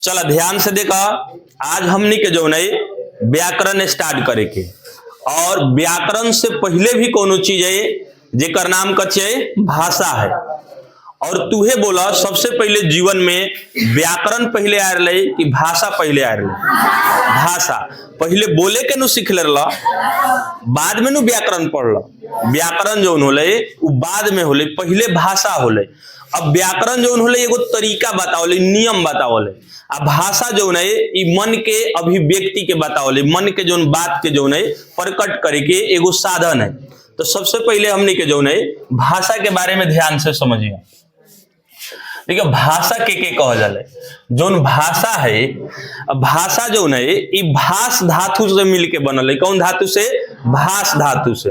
चला ध्यान से देखा, आज हमनी के जो नहीं व्याकरण स्टार्ट करे के, और व्याकरण से पहले भी कोनो चीज है जेकर नाम कछे भाषा है। और तुहे बोला सबसे पहले जीवन में व्याकरण पहले आ रही कि भाषा पहले आ रही? भाषा पहले बोले के नु सीख ले, बाद में नु व्याकरण पढ़ लो। व्याकरण जो होले वो बाद में होले, पहले भाषा होले। अब व्याकरण जो होले एगो तरीका बताओले, नियम बताओले। अब भाषा जो है ये मन के अभिव्यक्ति के बताओले, मन के जो बात के जो है प्रकट करे के एगो साधन है। तो सबसे पहले हमने के जो है भाषा के बारे में ध्यान से समझिए। ठीक है, भाषा के कहा जाले? जोन भाषा है, भाषा जो है ये भाष धातु से मिलके बनल है। कौन धातु से? भाष धातु से।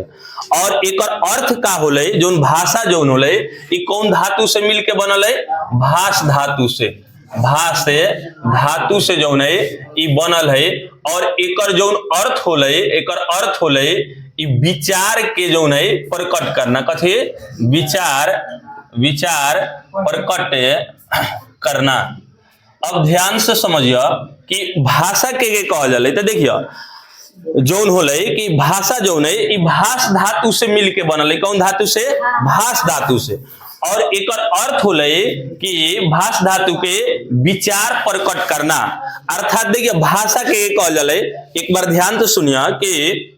और एक अर्थ का होले, जोन भाषा जो होले ये कौन धातु से मिलके बनल है? भाष धातु से। भाष से धातु से जो है ये बनल है। और एकर जो अर्थ होले, एकर अर्थ होले ये विचार के जो है प्रकट करना। कथे? विचार, विचार प्रकट करना। अब ध्यान से समझिए कि भाषा के कहा जाले। तो देखिए जोन होले कि भाषा जो है ये भाष धातु से मिलके बनल है। कौन धातु से? भाष धातु से। और एक अर्थ होले कि भाष धातु के विचार प्रकट करना। अर्थात देखिए भाषा के कहा जाले, एक बार ध्यान से सुनिए कि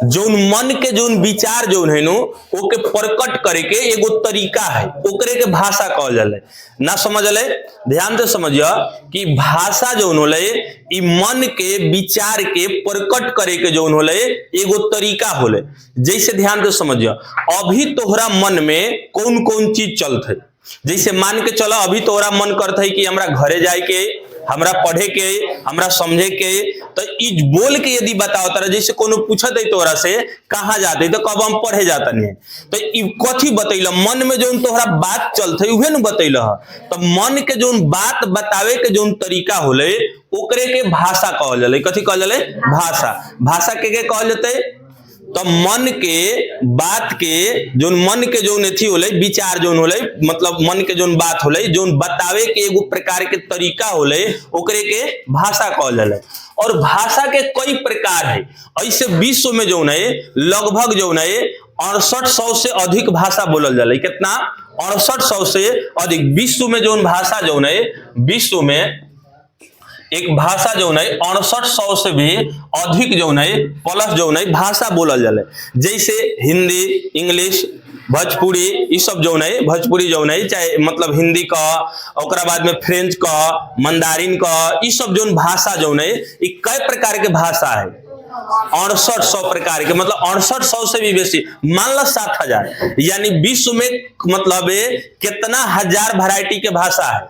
जोन मन के जोन विचार जो है नो ओके प्रकट करे के एगो तरीका है, ओकरे के भाषा कहल जाले। ना समझले? ध्यान से समझिए कि भाषा जो होले ई मन के विचार के प्रकट करे के जो होले एगो तरीका होले। जैसे ध्यान से समझिए, अभी तोहरा मन में कौन कौन चीज चलत है। जैसे मान के चलो अभी तोहरा मन करत है कि हमरा घरे जाए के, हमरा पढ़े के, हमरा समझे के। तो इज बोल के यदि बताओ तारा, जैसे कोनो पूछत है तोरा से कहाँ जाते तो कब हम पढ़े जाता नहीं, तो इ कथी बतैला? मन में जो तोहरा बात चलत है उहे न बतैला। तो मन के जो बात बतावे के जो तरीका होले ओकरे के भाषा कहल जाले। कथी कहल जाले? भाषा। भाषा के कहल जाते? तो मन के बात के जो मन के जो थी होले, विचार जो होले, मतलब मन के जो बात होले, जो बतावे के एगो प्रकार के तरीका होले ओकरे के भाषा कहल जाले। और भाषा के कई प्रकार है। ऐसे विश्व में जो है लगभग जो है 6800 से अधिक भाषा बोलल जाले। कितना? 6800 से अधिक। विश्व में जो भाषा जो है, विश्व में एक भाषा जो है 6800 से भी अधिक जो है प्लस जो है भाषा बोलल जाले। जैसे हिंदी, इंग्लिश, भोजपुरी, ये सब जो है भोजपुरी जो है चाहे मतलब हिंदी का, ओकरा बाद में फ्रेंच का, मंदारिन का, ये सब जो भाषा जो है ये कई प्रकार के भाषा है। 6800 प्रकार के, मतलब 6800 से भी बेसी। मान लो 7000, यानी विश्व में मतलब कितना हजार वैरायटी के भाषा है?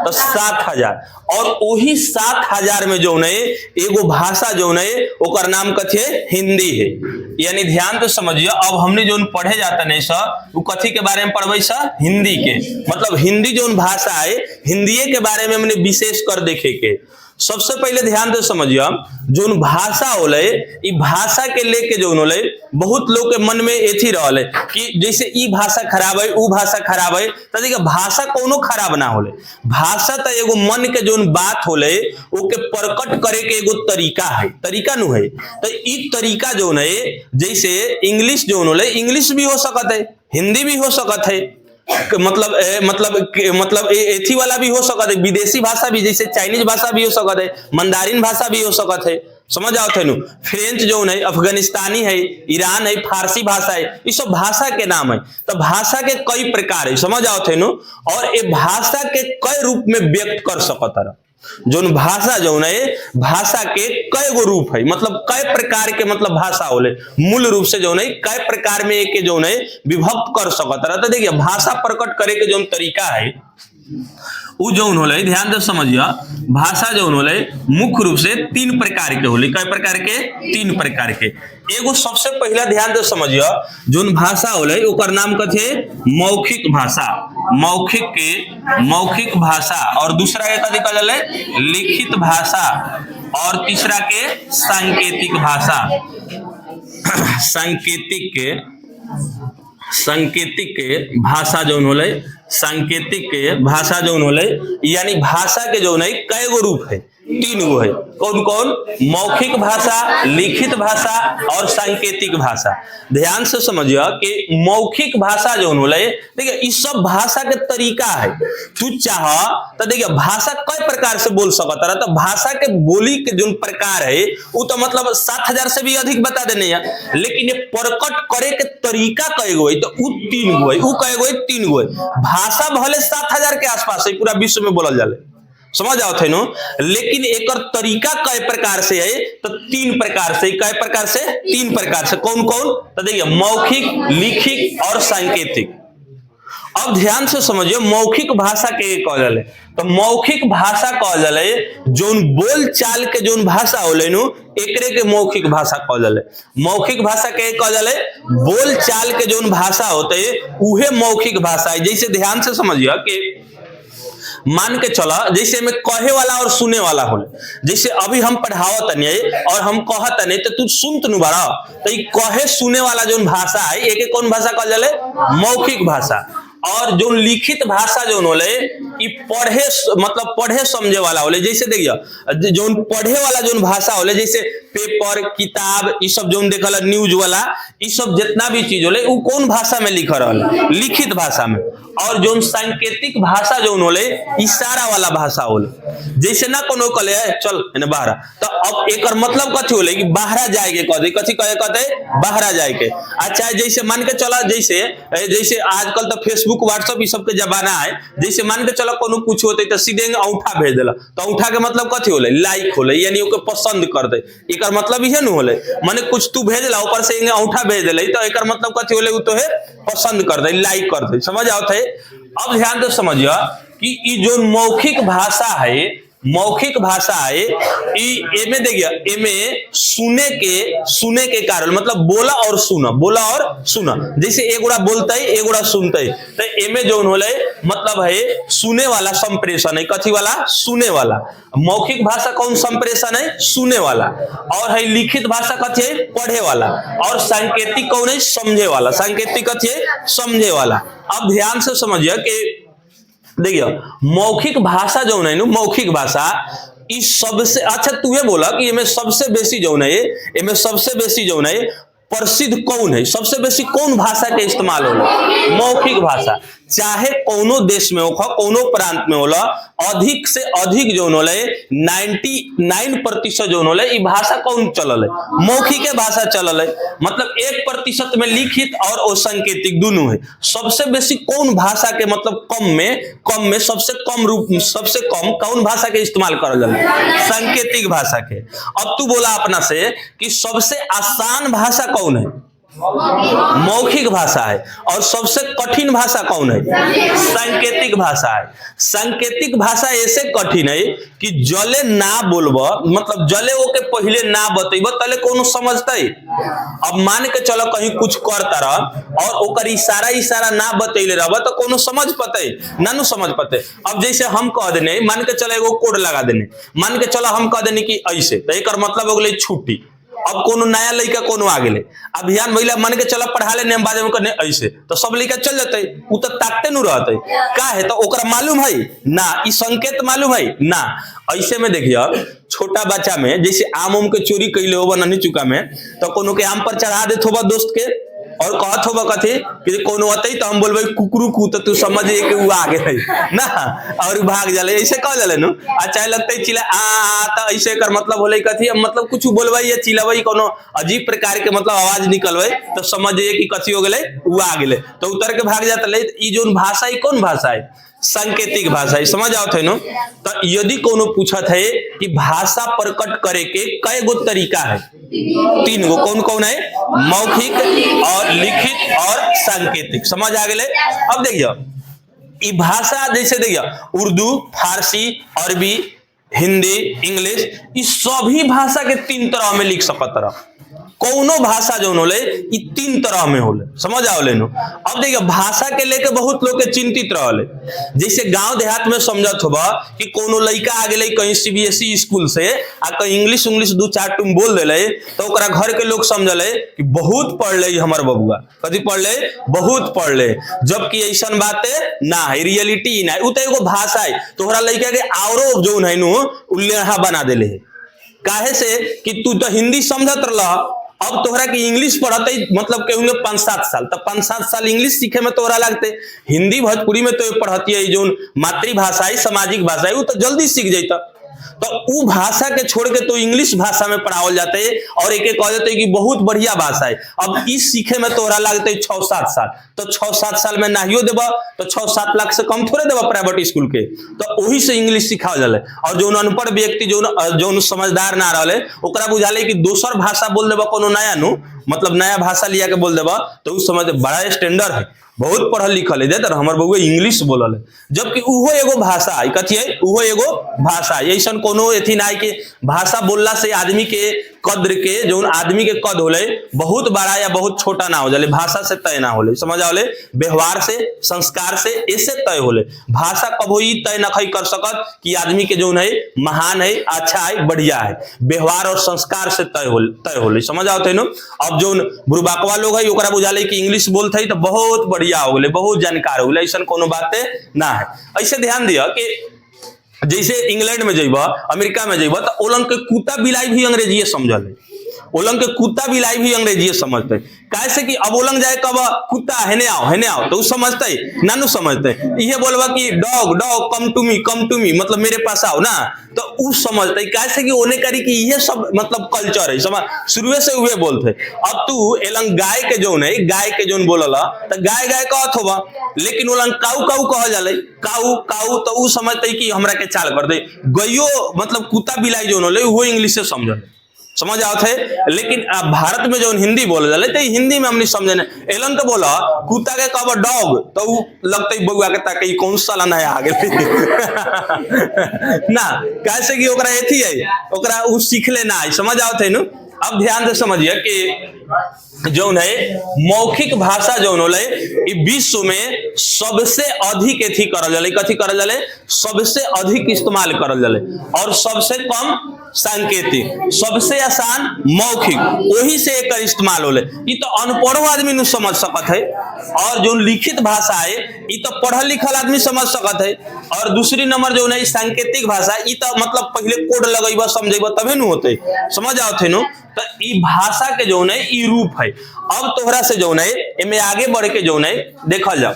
तो 7000। और वही 7000 में जो है एगो भाषा जो है ओकर नाम कथे हिंदी है। यानी ध्यान तो समझिए, अब हमने जो पढ़े जाता नहीं सर वो कथी के बारे में पढ़बे सर? हिंदी के। मतलब हिंदी जो भाषा है हिंदी के बारे में हमने विशेष कर देखे के। सबसे पहले ध्यान से समझिए, जो भाषा होले ई भाषा के लेके जो होले बहुत लोग के मन में एथी रहले कि जैसे ई भाषा खराब है, ऊ भाषा खराब है। तो देखिए भाषा कोनो खराब ना होले। भाषा तो एगो मन के जो बात होले ओके प्रकट करे के एगो तरीका है, तरीका नु है। तो ई तरीका जो है, जैसे इंग्लिश जो होले, इंग्लिश भी हो सकत है, हिंदी भी हो सकत है, मतलब एथी वाला भी हो सकता है, विदेशी भाषा भी, जैसे चाइनीज भाषा भी हो सकता है, मंदारिन भाषा भी हो सकता है। समझ आओ थे? फ्रेंच जो है अफगानिस्तानी है, ईरान है, फारसी भाषा है, ये सब भाषा के नाम है। तो भाषा के कई प्रकार है। समझ आओ थे? और ये भाषा के कई रूप में व्यक्त कर सकता है। जो भाषा जो है भाषा के कई गो रूप है, मतलब कई प्रकार के मतलब भाषा होले। मूल रूप से जो है कई प्रकार में एक जो है विभक्त कर सकता है। तो देखिए भाषा प्रकट करे के जो तरीका है वो जो होले, ध्यान से समझिए, भाषा जो होले मुख्य रूप से 3 प्रकार के होले। कई प्रकार के? 3 प्रकार के। एगो सबसे पहला ध्यान से समझिए, जो भाषा होले ओकर नाम कथे मौखिक भाषा। मौखिक के मौखिक भाषा। और दूसरा के कथी कहल जाले? लिखित भाषा। और तीसरा के सांकेतिक भाषा। सांकेतिक के भाषा जो होले सांकेतिक के भाषा जो होले यानी भाषा के जो नहीं कई गो रूप है, 3 गो है। कौन कौन? मौखिक भाषा, लिखित भाषा और सांकेतिक भाषा। ध्यान से समझिए कि मौखिक भाषा जो होले, देखिए इस सब भाषा के तरीका है। तू चाह तो देखिए भाषा कई प्रकार से बोल सकता है, तो भाषा के बोली के जो प्रकार है वो तो मतलब 7000 से भी अधिक बता देने है, लेकिन ये प्रकट करे के तरीका कई गो है, तो वो 3 गो है। वो कई गो है? 3 गो है। भाषा भले 7000 के आसपास है, पूरा विश्व में बोलल जाले, समझ आओ थे नो, लेकिन एक तरीका कई प्रकार से है, तो 3 प्रकार से। कई प्रकार से? 3 प्रकार से। कौन कौन? तो देखिए मौखिक, लिखित और सांकेतिक। अब ध्यान से समझिए मौखिक भाषा के कहल जाले, तो मौखिक भाषा कहल जाले जोन बोल चाल के जोन भाषा होले नु एकरे के मौखिक भाषा कहल जाले। मौखिक भाषा के कहल जाले बोल चाल के जोन भाषा होते उहे मौखिक भाषा है। जैसे ध्यान से समझिए कि मान के चला जैसे में कहे वाला और सुने वाला हो, जैसे अभी हम पढ़ावत नहीं और हम कहत नहीं तो तू सुनत नु बारा, तो ये कहे सुने वाला जो भाषा है एक कौन भाषा कहल जाले? मौखिक भाषा। और जो लिखित भाषा जो होले कि पढ़े मतलब पढ़े समझे वाला होले। जैसे देखिए जो पढ़े वाला जो भाषा होले जैसे पेपर, किताब, ये सब जो देखल न्यूज वाला, ये सब जितना भी चीज होले वो कौन भाषा में लिख रहा? लिखित भाषा में। और जो सांकेतिक भाषा जो होले इशारा वाला भाषा होले। जैसे ना कोनो कले चल इने बाहर, तो अब एक मतलब कथी होले कि बाहर जाए के कहते, कथी कहे कहते? बाहर जाए के। अच्छा जैसे मान के चला जैसे आजकल तो फेसबुक, व्हाट्सएप ये सब के जमाना है, जैसे मान के चलो कोनो कुछ होते तो सीधे अंगूठा भेज देला, तो अंगूठा के मतलब कथी होले? लाइक होले, यानी ओके पसंद कर दे। एकर मतलब इहे न होले, माने कुछ तू भेजला ऊपर से अंगूठा भेज देले, तो एकर मतलब कथी होले? वो तो है पसंद कर दे, लाइक कर दे। समझ आओ थे? अब ध्यान से समझिए कि ये जो मौखिक भाषा है, मौखिक भाषा है, एमे देखिए एमे सुने के कारण मतलब बोला और सुना, बोला और सुना। जैसे एगोड़ा बोलता है एगोड़ा सुनता है, तो एमे जो होले मतलब है सुने वाला संप्रेषण है। कथी वाला? सुने वाला। मौखिक भाषा कौन संप्रेषण है? सुने वाला। और है लिखित भाषा कथी है? पढ़े वाला। और सांकेतिक कौन है? समझे वाला। सांकेतिक कथी है? समझे वाला। अब ध्यान से समझिए कि देखिए मौखिक भाषा जो है मौखिक भाषा इस सबसे अच्छा तू ये बोला कि इनमें सबसे बेसी जो है, इनमें सबसे बेसी जो है प्रसिद्ध कौन है? सबसे बेसी कौन भाषा के इस्तेमाल होला? मौखिक भाषा। चाहे कोनो देश में हो, कोनो प्रांत में होला, अधिक से अधिक जो होले 99% जो होले ई भाषा कौन चलल है? मौखिक भाषा चलल है। मतलब 1% में लिखित और सांकेतिक दोनों है। सबसे बेसी कौन भाषा के मतलब कम में सबसे कम रूप, सबसे कम कौन भाषा के इस्तेमाल करल जाला? सांकेतिक भाषा के। अब तू बोला अपना से कि सबसे आसान भाषा कौन है? मौखिक भाषा है। और सबसे कठिन भाषा कौन है? सांकेतिक भाषा है। सांकेतिक भाषा ऐसे कठिन है कि जले ना बोलब, मतलब जले ओके पहले ना बतेब तले कोनो समझते। अब मान के चलो कहीं कुछ करता रह और ओकर इशारा ना बतैले रह तो कोनो समझ पते ना नु समझ पते। अब जैसे हम कह देने, मान के चलो एगो कोड लगा देने, मान के चलो हम कह देने कि ऐसे, तो एकर मतलब हो गेलै छुट्टी। अब कोनो नया लड़का कोनो आ गेले, अभियान महिला मान के चला पढ़ा ले नेम बाजे में करने ऐसे, तो सब लड़का चल जाते, उ तो ताकते नु रहते का है, तो ओकरा मालूम है ना, ई संकेत मालूम है ना। ऐसे में देखिए छोटा बच्चा में जैसे आम के चोरी कैले हो नहीं चुका में, तो कोनो के आम पर चढ़ा देत होबा दोस्त के और कहत होबा कथी कि कोनो अतई तो हम बोलबे कुकरू कू, तो तू समझिए कि वो आ गए ना और भाग जाले, ऐसे कह जाले नु। अच्छा लगते चिल्ला आ तो ऐसे कर मतलब होले कथी, मतलब कुछ बोलबे या चिल्लाबे कोनो अजीब प्रकार के मतलब आवाज निकलबे तो समझिए कि कथी हो गेले, वो आ गेले, तो उतर के भाग जाता ले। ई जोन भाषा है कौन भाषा है? सांकेतिक भाषा है। समझ आओ थे नो। तो यदि कोनो पूछत है कि भाषा प्रकट करे के कई गो तरीका है, 3 गो। कौन कौन है? मौखिक और लिखित और सांकेतिक। समझ आ गए? अब देखिए भाषा जैसे देखिए उर्दू, फारसी, अरबी, हिंदी, इंग्लिश, इस सभी भाषा के 3 तरह में लिख सकत रह। कौनो भाषा जो होले ई 3 तरह में होले, समझ आवले नु। अब देखिए भाषा के लेके बहुत लोग के चिंतित रहले, जैसे गांव देहात में समझत होबा कि कोनो लड़का आ गेले कहीं सीबीएसई स्कूल से आ कहीं इंग्लिश 2-4 टूम बोल देले तो ओकरा घर के लोग समझले कि बहुत पढ़ ले हमर बबुआ, कथी पढ़ ले, बहुत पढ़ ले, जबकि ऐसा बातें ना है, रियलिटी ना है, उ तो एगो भाषा है। तोहरा लड़का के औरो जो है नु उल्लेहा बना देले है, काहे से कि तू तो हिंदी समझत रहा, अब तोहरा की इंग्लिश पढ़ते मतलब कहूंगे 5-7 साल, तब 5-7 साल इंग्लिश सीखे में तोहरा लगते, हिंदी भोजपुरी में तो पढ़ती है जो मातृभाषा है, सामाजिक भाषा है, वो तो जल्दी सीख जाता। तो उ भाषा के छोड़ के तो इंग्लिश भाषा में पढ़ावल जाते है और एक कह देते कि बहुत बढ़िया भाषा है। अब इस सीखे में तोहरा लगते 6-7 साल, तो 6-7 साल में नाहियो देबा तो 6-7 लाख से कम थोड़े देबा प्राइवेट स्कूल के, तो वही से इंग्लिश सिखावल जाले। और जो अनपढ़ व्यक्ति जो समझदार ना रहे ओकरा बुझाले कि दोसर भाषा बोल देबा कोनो नया नु, मतलब नया भाषा लिया के बोल देबा तो उ समझ बड़ा स्टैंडर्ड है, बहुत पढ़ल लिखल है, देतर हमर बउआ इंग्लिश बोलल है, जबकि उहो एगो भाषा है, कथी है, उहो एगो भाषा है। ऐसा कोनो एथी ना है कि भाषा बोलला से आदमी के कद्र के जो आदमी के कद होले बहुत बड़ा या बहुत छोटा ना हो जाले, भाषा से तय ना होले, समझ आवले, व्यवहार से, संस्कार से ऐसे तय होले। भाषा कबो ई तय ना कर सकत कि आदमी के जो है महान है, अच्छा है, बढ़िया है, व्यवहार और संस्कार से तय होले, समझ आवते नु। अब जो बुरबाकवा लोग है ओकरा बुझाले कि इंग्लिश बोलते तो बहुत बढ़िया हो गए, बहुत जानकार हो गए, ऐसा कोनो बातें ना है। ऐसे ध्यान दिया कि जैसे इंग्लैंड में जेबा, अमेरिका में जेबा तो ओलन के कुत्ता बिलाई भी अंग्रेजी समझल है, ओलन के कुत्ता बिलाई भी अंग्रेजी समझते, कैसे कि अब ओलन जाए कब कुत्ता हेने आओ तो समझते नानू समझते, ये बोलबा कि डॉग कम टू मी मतलब मेरे पास आओ ना, तो उ समझते, कैसे कि ओने करी कि ये सब मतलब कल्चर है, समझ शुरू से उहे बोलते। अब तू एलन गाय के जो है, गाय के जो बोलला तो गाय कहत होबा, लेकिन ओलन काऊ कह जाले, काऊ तो उ समझते कि हमरा के चाल कर दे, गइयो मतलब कुत्ता बिलाई जो होले वो इंग्लिश से समझल, समझ आवत है। लेकिन भारत में जो हिंदी बोले जाले तो हिंदी में हमने समझे ना, एलन तो बोला कुत्ता के कहब डॉग तो लगते बउआ के ताकि कौन साला नया आ गए ना, कैसे कि ओकरा एथी है, ओकरा उ सीखले ना है, समझ आवत है नु। अब ध्यान से समझिए कि जो है मौखिक भाषा जो होले विश्व में सबसे अधिक एथी करल जाले, कथी करल जाले, सबसे अधिक इस्तेमाल करल जाले, और सबसे कम सांकेतिक, सबसे आसान मौखिक, वही से एक इस्तेमाल होले। ये तो अनपढ़ आदमी नहीं समझ सकत है, और जो लिखित भाषा है ये तो पढ़ल लिखल आदमी समझ सकत है, और दूसरी नंबर जो है सांकेतिक भाषा ये तो मतलब पहले कोड लगेबा समझेबा तबे न होते, समझ आवत है नु। तो ई भाषा के जो है ई रूप है। अब तोहरा से जो है इनमें आगे बढ़ के जो है देखल जाओ,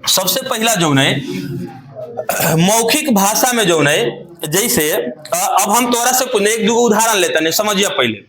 सबसे पहला जो है मौखिक भाषा में जो है, जैसे अब हम तोरा से एक दो उदाहरण लेते हैं, समझिए पहले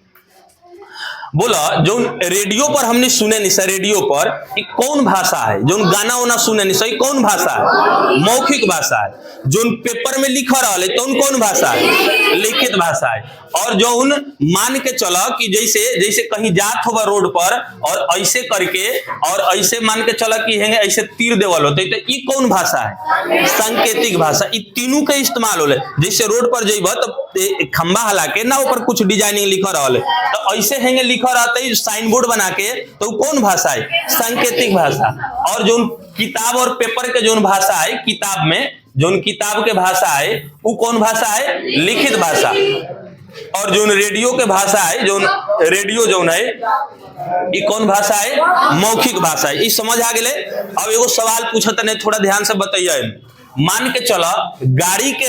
बोला जो रेडियो पर हमने सुने नहीं सर, रेडियो पर कौन भाषा है, जो गाना वाना सुने नहीं सही कौन भाषा है, मौखिक भाषा है। जो पेपर में लिखा रहा है तो कौन भाषा है, लिखित भाषा है। और जो मान के चला कि जैसे कहीं जात होगा रोड पर और ऐसे करके और ऐसे मान के चला कि ऐसे तीर देवल होते तो ये कौन भाषा है, सांकेतिक भाषा। ये तीनों के इस्तेमाल होले, जैसे रोड पर जेब तो खंबा हला के ना ऊपर कुछ डिजाइनिंग लिखा रहा है तो ऐसे हैंगे लिखा रहता है साइन बोर्ड बना के, तो कौन भाषा है, सांकेतिक भाषा। और जो किताब और पेपर के जो भाषा है, किताब में जो किताब के भाषा है वो कौन भाषा है, लिखित भाषा। और जो रेडियो के भाषा है, जो रेडियो जो है ये कौन भाषा है, मौखिक भाषा है। ये समझ आ गए। अब एगो सवाल पूछत नहीं, थोड़ा ध्यान से बताइए। मान के चला गाड़ी के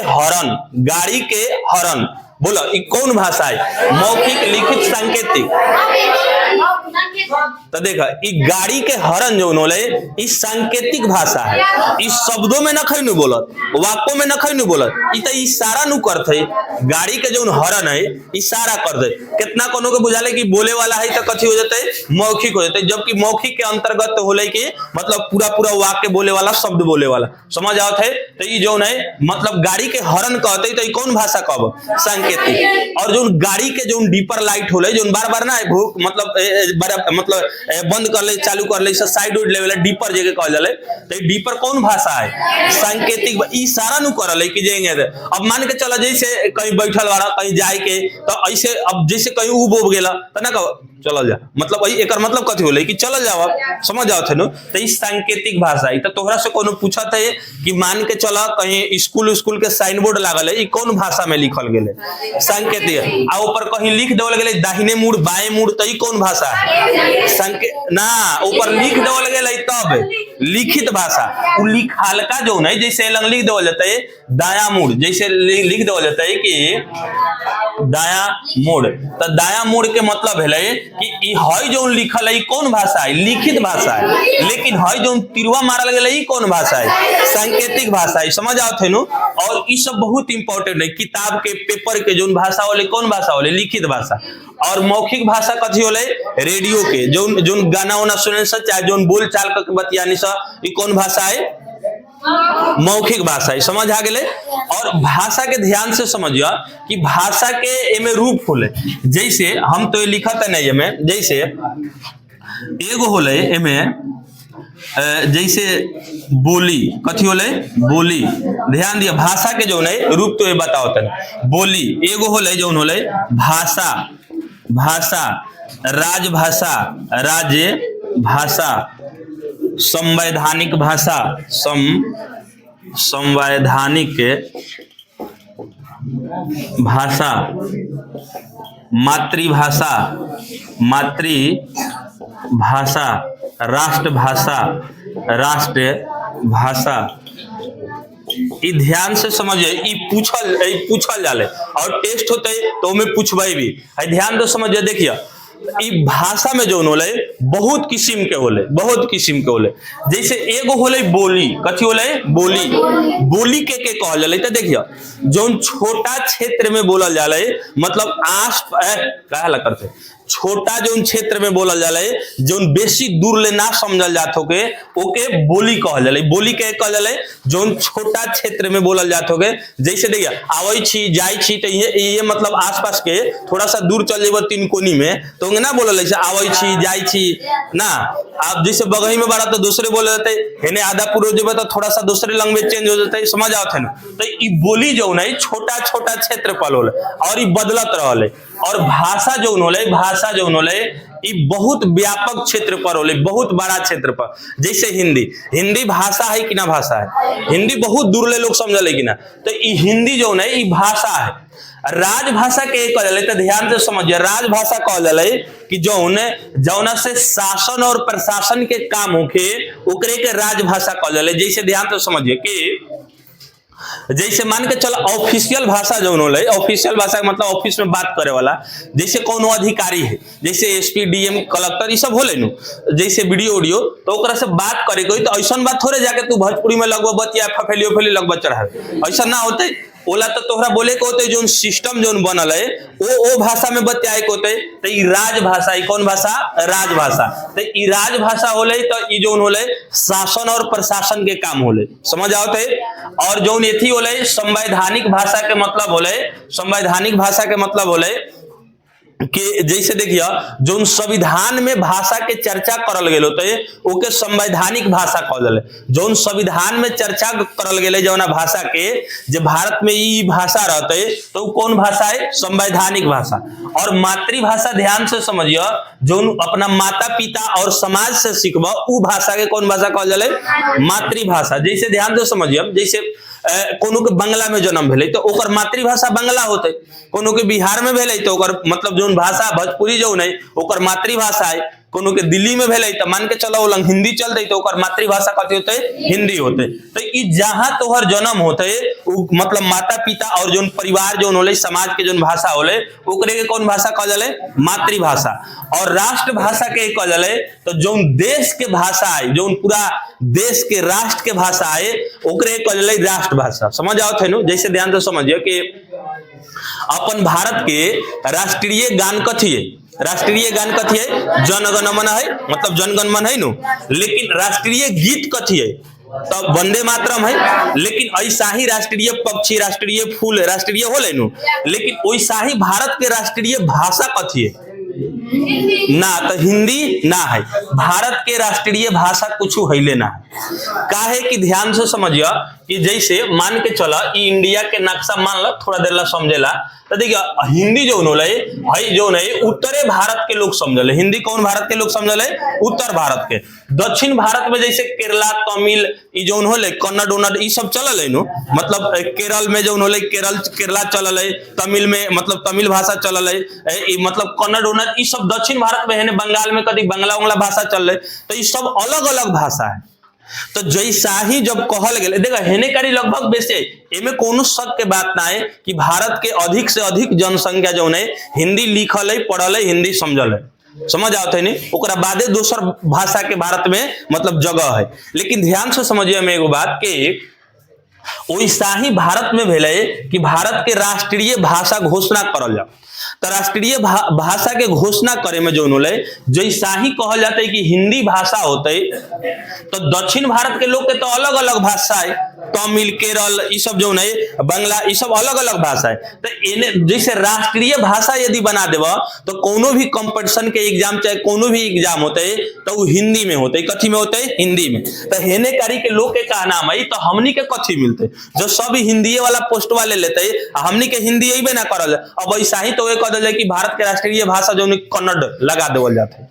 हॉर्न बोला ये कौन भाषा है, मौखिक, लिखित, सांकेतिक। तो देखा ये गाड़ी के हॉर्न जो होले इस सांकेतिक भाषा है, इस शब्दों में न खै नहीं बोलत, वाक्यों में न खै नहीं बोलत, ये तो इशारा नु करते। गाड़ी के जो हॉर्न है इशारा कर दे, कितना कोनो के बुझाले कि बोले वाला है तो कथी हो जाते, मौखिक हो जाते। जबकि मौखिक के अंतर्गत तो होले कि मतलब पूरा वाक्य बोले वाला, शब्द बोले वाला, समझ आवत है। तो ये जो है मतलब गाड़ी के हॉर्न कहते तो ये कौन भाषा कहब, सांकेतिक। और जो गाड़ी के जो डीपर लाइट होले जो बार बार ना मतलब मतलब बंद कर ले चालू कर ले साइड उड लेवल डीपर जगह कहल जाले। तो डीपर कौन भाषा है? सांकेतिक इशारा नु करल कि जेंगे। अब मान के चला जैसे कहीं बैठल वाला कहीं जाए के तो ऐसे अब जैसे कहीं ऊ बोब गेला तो ना कहो चल जा, मतलब एक मतलब कथी होले कि चल जाओ, आप समझ जाओ थे नु। तो इस सांकेतिक भाषा है। तो तोहरा से कोनो पूछा था कि मान के चला कहीं स्कूल के साइन बोर्ड लागल है, कौन भाषा में लिखल गेले? सांकेतिक। आ ऊपर कहीं लिख देवल गेले दाहिने मुड़ बाएं मुड़, तो कौन भाषा है? ना ऊपर लिख देवल गेले तब लिखित भाषा। उ लिखालका जो नहीं जैसे लिख देवल जाता है दाया मुड़, जैसे लिख देवल जाता है कि दाया मुड़, तो दाया मुड़ के मतलब है कि हई जो लिखल है कौन भाषा है? लिखित भाषा है। लेकिन हई जो तिरवा मारल गेले कौन भाषा है? सांकेतिक भाषा है। समझ आओ थे नु। और ये सब बहुत इंपॉर्टेंट है। किताब के पेपर के जो भाषा होले कौन भाषा होले? लिखित भाषा। और मौखिक भाषा कथी होले? रेडियो के जो गाना वाना सुने से चाहे जो बोल चाल के बतियानी से कौन भाषा है? मौखिक भाषा है। समझ आ गए। और भाषा के ध्यान से समझिए कि भाषा के एमे रूप होले। जैसे हम तो लिखत नहीं एमे, जैसे एगो होले एमे जैसे बोली कथी होले? बोली। ध्यान दिया भाषा के जो है रूप तो ये बताओ तन। बोली एगो होले जो होले भाषा, भाषा राजभाषा, राज्य भाषा, संवैधानिक भाषा, संवैधानिक भाषा, मातृभाषा, मातृभाषा, राष्ट्रभाषा, राष्ट्रभाषा। ई ध्यान से समझिए। ई पूछल जाले और टेस्ट होते तो में पूछबे भी है। ध्यान तो समझिए। देखिए ई भाषा में जो होले बहुत किस्म के होले, बहुत किस्म के होले। जैसे एगो होले बोली, कथी होले? बोली। बोली के कहल जाले? तो देखिए जो छोटा क्षेत्र में बोलल जाले, मतलब आस कहला करते छोटा जो क्षेत्र में बोलल जाले, जो बेसी दूर ले ना समझल जात होके ओके बोली कहल जाले। बोली के कहल जाले जो छोटा क्षेत्र में बोलल जात होके। जैसे देखिए आवै छी जाई छी, तो ये मतलब आसपास के थोड़ा सा दूर चल जेबो तीन कोनी में तो ना बोलल जैसे आवै छी जाई छी ना। आप जैसे बगही में बड़ा तो दूसरे बोले जाते, हेने आधा पूरा जेबो तो थोड़ा सा दूसरे लैंग्वेज चेंज हो जाता है। समझ आओ थे ना। तो ई बोली जो है छोटा छोटा क्षेत्रफल होले और ई बदलत रहले। और भाषा जो होले, भाषा जो होले ये बहुत व्यापक क्षेत्र पर होले, बहुत बड़ा क्षेत्र पर। जैसे हिंदी, हिंदी भाषा है कि ना? भाषा है। हिंदी बहुत दूर ले लोग समझले कि ना। तो ये हिंदी जो है ये भाषा है। राजभाषा के कहल जाले, तो ध्यान से समझिए। राजभाषा कहल जाले कि जौना से शासन और प्रशासन के काम होके ओकरे के राजभाषा कहल जाले। जैसे ध्यान से समझिए कि जैसे मान के चलो ऑफिशियल भाषा जो होले, ऑफिशियल भाषा का मतलब ऑफिस में बात करे वाला। जैसे कोनो अधिकारी है, जैसे एसपी डीएम कलेक्टर ये सब होले नु, जैसे वीडियो ऑडियो, तो ओकरा से बात करे कोई तो ऐसा बात थोड़े जाके तू भोजपुरी में लगभग बतिया फफेली लगभग चढ़ावे, ऐसा ना होते। ओला तो तोहरा बोले को होते जो सिस्टम जो बनल है वो भाषा में बतियाए को होते। तो ई राजभाषा, ई कौन भाषा? राजभाषा। तो ई राजभाषा होले तो ई जो होले शासन और प्रशासन के काम होले। समझ आओ थे। और जो एथी होले संवैधानिक भाषा के मतलब होले, संवैधानिक भाषा के मतलब होले कि जैसे देखिए जो संविधान में भाषा के चर्चा करल गेल होते ओके संवैधानिक भाषा कहल जाले। जो संविधान में चर्चा करल गेले जौना भाषा के जे भारत में ई भाषा रहते तो कौन भाषा है? संवैधानिक भाषा। और मातृभाषा ध्यान से समझिए, जो अपना माता पिता और समाज से सीखबा उ भाषा के कौन भाषा कहल जाले? मातृभाषा। जैसे ध्यान से समझिए, जैसे कोनो के बंगला में जन्म भेले तो ओकर मातृभाषा बंगला होते, कोनो के बिहार में भेले तो ओकर मतलब जो भाषा भोजपुरी जो नहीं ओकर मातृभाषा है, कोनो के दिल्ली में भेले तो मान के चलो लंग हिंदी चलते तो ओकर मातृभाषा कथी होते? हिंदी होते। तो ई जहां तोहर जन्म होते मतलब माता पिता और जो परिवार जो होले समाज के जो भाषा होले ओकरे के कौन भाषा कहल जाले? मातृभाषा। और राष्ट्रभाषा के कहल जाले तो जो देश के भाषा है, जो पूरा देश के राष्ट्र के भाषा है ओकरे कहल जाले राष्ट्रभाषा। समझ आओ थे नु। जैसे ध्यान से समझिए कि अपन भारत के राष्ट्रीय गान कथी है? राष्ट्रीय गान कथी है? जनगण मन है, मतलब जनगण मन है नु। लेकिन राष्ट्रीय गीत कथी है? तो वंदे मातरम है। लेकिन ऐसा ही राष्ट्रीय पक्षी, राष्ट्रीय फूल, राष्ट्रीय होले नु। लेकिन वैसा ही भारत के राष्ट्रीय भाषा कथी है? ना तो हिंदी ना है। भारत के राष्ट्रीय भाषा कुछ हैले ना है। काहे कि ध्यान से समझिए कि जैसे मान के चला इंडिया के नक्शा मान लो थोड़ा देर ला समझेला तो देखिए हिंदी जो है उत्तरे भारत के लोग समझले। हिंदी कौन भारत के लोग समझले? उत्तर भारत के। दक्षिण भारत में जैसे केरला तमिल जो होले कन्नड़ उन्नड़ ई सब चलल है नो, मतलब केरल में जो होले केरला चलल है, तमिल में मतलब तमिल भाषा चलल है, मतलब कन्नड़ उन्नड़ ई सब दक्षिण भारत में है। बंगाल में कभी बांग्ला उंगला भाषा चल रही, तो ये सब अलग अलग भाषा है। तो जैसा ही जब कहल गए देखा हेने कारी लगभग बेसे एमे कोनो शक के बात ना है कि भारत के अधिक से अधिक जनसंख्या जो है हिंदी लिखल है, पढ़ल है, हिंदी समझल है। समझ आवत है नहीं? ओकरा बादे दूसर भाषा के भारत में मतलब जगह है। लेकिन ध्यान से समझिए हमें एगो बात कि वैसा ही भारत में भेले कि भारत के राष्ट्रीय भाषा घोषणा करल जाओ। तो राष्ट्रीय भाषा के घोषणा करे में जो होले जैसा ही कहल जाता है कि हिंदी भाषा होते, तो दक्षिण भारत के लोग के तो अलग अलग भाषा है, तमिल केरल ये सब जो है बांग्ला ये सब अलग अलग भाषा है। तो इन्हें जैसे राष्ट्रीय भाषा यदि बना देव तो कोनो भी कंपटीशन के एग्जाम चाहे कोनो भी एग्जाम होते तो वो हिंदी में होते। कथी में होते? हिंदी में। तो हेने कारी के लोग के का नाम है तो हमनी के कथी मिलते जो सब हिंदी वाला पोस्ट वाले लेते हमनी के हिंदी यही ना करल। अब ऐसा ही तो कह दिया कि भारत के राष्ट्रीय भाषा जो कन्नड़ लगा देवल जाते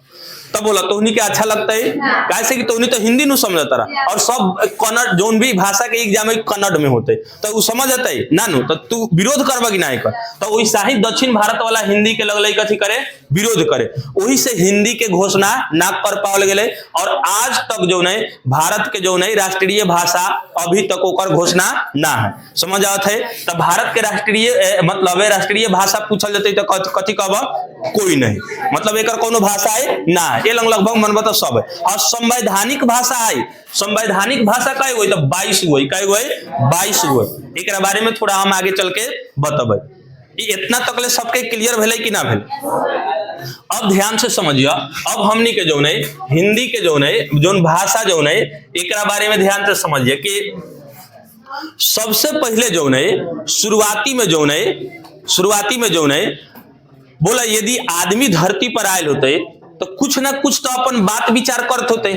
तब बोला तो उन्हीं के अच्छा लगता है कैसे कि तो उन्हीं तो हिंदी नु समझता रहा और सब कन्नड़ जो भी भाषा के एग्जाम कन्नड़ में होते तो वो समझ आता है ना नु तो तू विरोध करबा कि ना कर। तो वैसा ही दक्षिण भारत वाला हिंदी के लगल कथी करे विरोध करे, वही से हिंदी के घोषणा ना कर पावल गए। और आज तक जो है भारत के जो है राष्ट्रीय भाषा अभी तक ओकर घोषणा ना है। समझ आवत है? तो भारत के राष्ट्रीय मतलब राष्ट्रीय भाषा पूछल जाते तो कथी कहब? कोई नहीं, मतलब एक कोनो भाषा है ना है। ये लगभग मनबा तो सब है। और संवैधानिक भाषा है, संवैधानिक भाषा कई गई तो 22 हुई, कई गई 22 हुई। एक बारे में थोड़ा हम आगे चल के बतबै। इतना तकले सबके क्लियर भेले कि ना भेले? अब ध्यान से समझिए। अब हमनी के जो है हिंदी के जो भाषा जो है एक बारे में ध्यान से समझिए कि सबसे पहले जो है शुरुआती में जो है बोला यदि आदमी धरती पर आयल होते तो कुछ ना कुछ तो अपन बात विचार करते होते,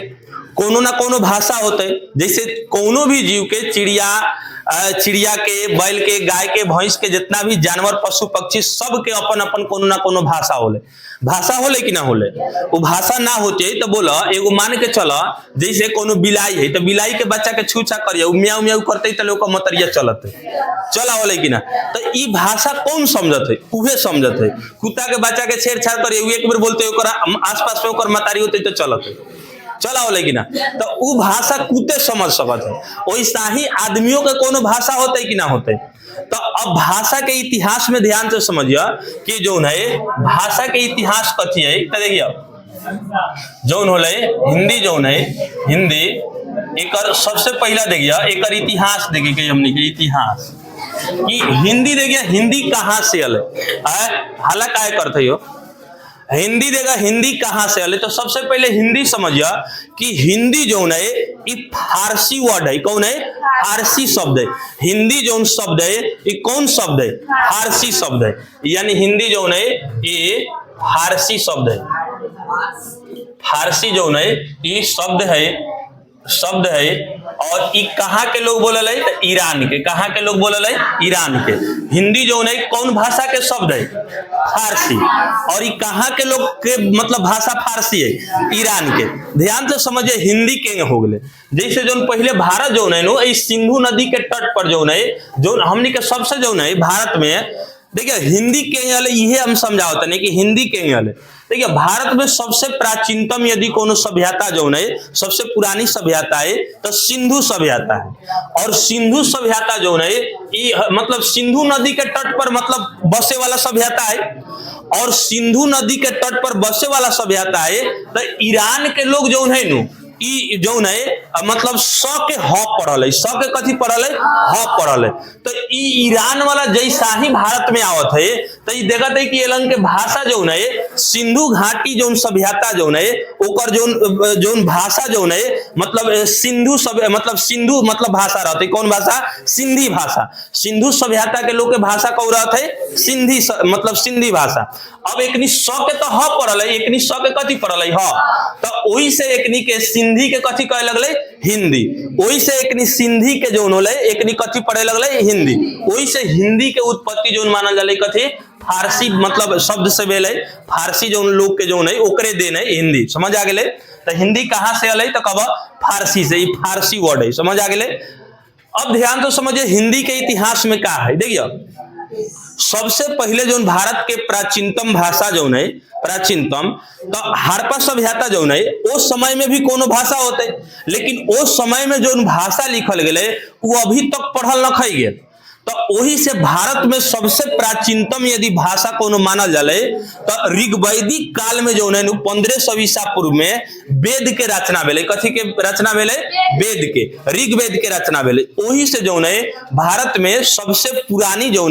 कोनो ना कोनो भाषा होते। जैसे कोनो भी जीव के चिड़िया के, बैल के, गाय के, भैंस के, जितना भी जानवर पशु पक्षी सब के अपन अपन कोनो ना कोनो भाषा होले कि ना होले। वो भाषा ना होते तो बोला एगो मान के चला जैसे कोनो बिलाई है तो बिलाई के बच्चा के छूछा करिए म्याऊ म्याऊ करते तो लोग मतरिया चला होले कि ना। तो ई भाषा कौन समझत है? उहे समझत है। कुत्ता के बच्चा के छेड़छाड़ करिए एक बार बोलते आसपास में ओकर मतारी होते तो चला हो लेकिन ना। तो वो भाषा कुत्ते समझ सकते हैं। वैसा ही आदमियों के कोनो भाषा होते है कि ना होते। तो अब भाषा के इतिहास में ध्यान से समझिए कि जो है भाषा के इतिहास कथी है। तो देखिए जो होले हिंदी जो है हिंदी एक सबसे पहला देखिए एक इतिहास देखिए कि हमने के इतिहास कि हिंदी देखिए हिंदी कहाँ से अल हाला काय करते हो हिंदी देगा हिंदी कहाँ से आले। तो सबसे पहले हिंदी समझिए कि हिंदी जो है ये फारसी वर्ड है। कौन है? फारसी शब्द है। हिंदी जो शब्द है ये कौन शब्द है? फारसी शब्द है। यानी हिंदी जो है ये फारसी शब्द है। फारसी जो है ये शब्द है और ये कहाँ के लोग बोलल है? तो ईरान के। कहाँ के लोग बोलल है? ईरान के। हिंदी जो है कौन भाषा के शब्द है? फारसी। और ये कहाँ के लोग के मतलब भाषा फारसी है? ईरान के। ध्यान से समझिए हिंदी के हो गए जैसे जो पहले भारत जो है नो सिंधु नदी के तट पर जो है जो हमनी के सबसे जो है भारत में देखिए हिंदी के ये हम समझाते नहीं कि हिंदी के देखिए भारत में सबसे प्राचीनतम यदि कोनो सभ्यता जो है सबसे पुरानी सभ्यता है तो सिंधु सभ्यता है। और सिंधु सभ्यता जो है ये मतलब सिंधु नदी के तट पर मतलब बसे वाला सभ्यता है। और सिंधु नदी के तट पर बसे वाला सभ्यता है तो ईरान के लोग जो है नु ई जौन है मतलब स के ह पढ़ल है, स के कथी पढ़ल है, ह पढ़ल है। तो ई ईरान वाला जैसा ही भारत में आवत है तो ई देखत है कि एलन के भाषा जौन है सिंधु घाटी जौन सभ्यता जौन है ओकर जौन भाषा जौन है मतलब सिंधु मतलब भाषा रहते। कौन भाषा? सिंधी भाषा। सिंधु सभ्यता के लोग के भाषा कौ रहत है? सिंधी मतलब सिंधी भाषा। अब एकनी स के तो ह पढ़ल है, एकनी स के कथी पढ़ल है? ह। तो ओही से एकनी के सिंधी के कथी कहे लगले? हिंदी। ओही से एकनी सिंधी के जौन होले एकनी कथी पढ़े लगले? हिंदी। ओही से हिंदी के उत्पत्ति जौन मानल जाले कथी? फारसी मतलब शब्द से भेल है। फारसी जौन लोग के जौन है ओकरे देन है हिंदी। समझ आ गेले? तो हिंदी कहां से अलै? तो कब? फारसी से। ई फारसी वर्ड है। समझ आ गेले? अब ध्यान तो समझिए हिंदी के इतिहास में क्या है। देखिए सबसे पहले जो भारत के प्राचीनतम भाषा जौन है प्राचीनतम तो हड़प्पा सभ्यता जौन है उस समय में भी कोनो भाषा होते, लेकिन उस समय में जो भाषा लिखल गए वो अभी तक पढ़ल न खई गेल। तो वही से भारत में सबसे प्राचीनतम यदि भाषा कोनो मानल जाले तो ऋग्वैदिक काल में जो है 1500 ईसा पूर्व में वेद के रचना भेले। कथी के रचना भेले? वेद के, ऋग्वेद के रचना भेले। वही से जो है भारत में सबसे पुरानी जो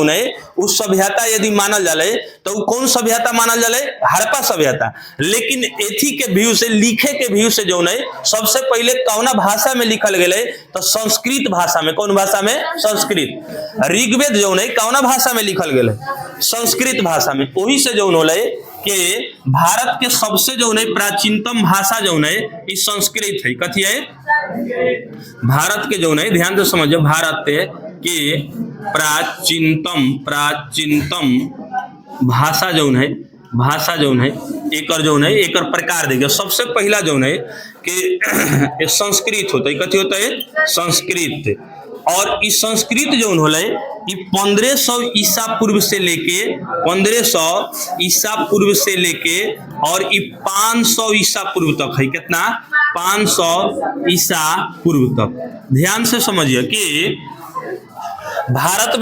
है उस सभ्यता यदि मानल जाले तो वो कौन सभ्यता मानल जाले? हड़प्पा सभ्यता। लेकिन एथी के व्यू से लिखे के व्यू से जो है सबसे पहले कौना भाषा में लिखल गए? तो संस्कृत भाषा में। कौन भाषा में? संस्कृत। ऋग्वेद जो है कौना भाषा में लिखल गए? संस्कृत भाषा में। वही से जो होले कि भारत के सबसे जो है प्राचीनतम भाषा जो है इस संस्कृत है। कथी है? भारत के जो है ध्यान से समझो भारत के प्राचीनतम भाषा जो है एकर प्रकार देखिए। सबसे पहला जो है कि संस्कृत होता है। कथी होता है? संस्कृत। और इस संस्कृत जो होले 1500 ईसा पूर्व से लेके और 500 ईसा पूर्व तक है। कितना? 500 ईसा पूर्व तक। ध्यान से समझिए कि भारत